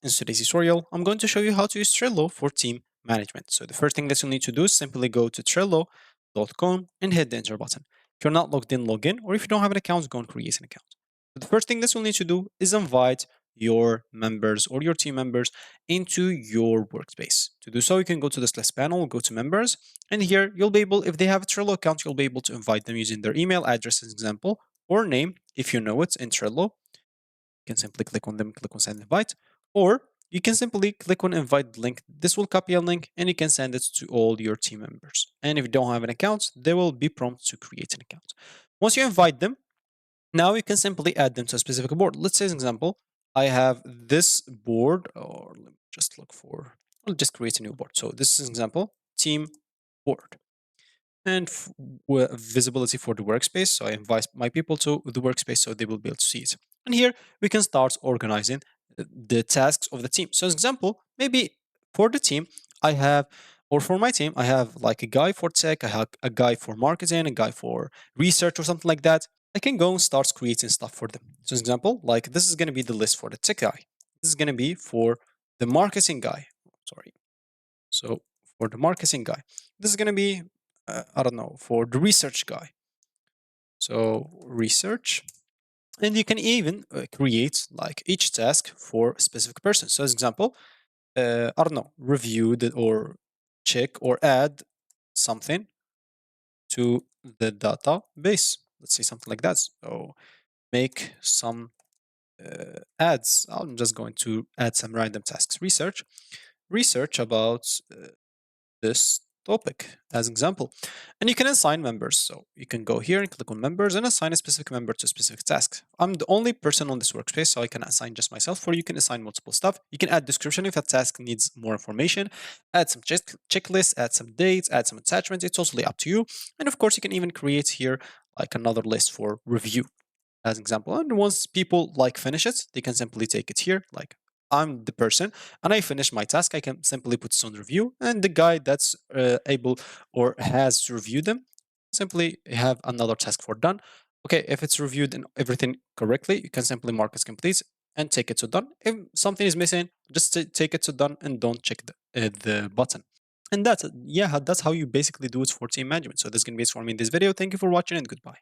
In today's tutorial, I'm going to show you how to use Trello for team management. So the first thing that you'll need to do is simply go to Trello.com and hit the enter button. If you're not logged in, log in, or if you don't have an account, go and create an account. So the first thing that you'll need to do is invite your members or your team members into your workspace. To do so, you can go to this list panel, go to members, and here you'll be able, if they have a Trello account, you'll be able to invite them using their email address, as example, or name, if you know it in Trello. You can simply click on them, click on send invite, or you can simply click on invite link. This will copy a link and you can send it to all your team members. And if you don't have an account, they will be prompted to create an account. Once you invite them, now you can simply add them to a specific board. Let's say, as an example, I have this board, or let me just look for, I'll just create a new board. So this is an example, team board and visibility for the workspace. So I invite my people to the workspace so they will be able to see it. And here we can start organizing the tasks of the team. So as example, maybe for the team, I have, or for my team, I have like a guy for tech, I have a guy for marketing, a guy for research or something like that. I can go and start creating stuff for them. So as example, like this is going to be the list for the tech guy. This is going to be for the marketing guy. Sorry. So for the marketing guy, this is going to be I don't know, for the research guy. So research, and you can even create like each task for a specific person. So as example, I don't know, review or check or add something to the database. Let's say something like that. So make some ads. I'm just going to add some random tasks. Research about this topic as example. And you can assign members. So you can go here and click on members and assign a specific member to a specific task. I'm the only person on this workspace, so I can assign just myself, or you can assign multiple stuff. You can add description if a task needs more information, add some checklists, add some dates, add some attachments. It's totally up to you. And of course, you can even create here like another list for review as example. And once people like finish it, they can simply take it here. Like I'm the person and I finish my task, I can simply put this on review, and the guy that's able or has to review them simply have another task for done. Okay, if it's reviewed and everything correctly, you can simply mark as complete and take it to done. If something is missing, just take it to done and don't check the button. And that's it. Yeah, that's how you basically do it for team management. So that's going to be it for me in this video. Thank you for watching and goodbye.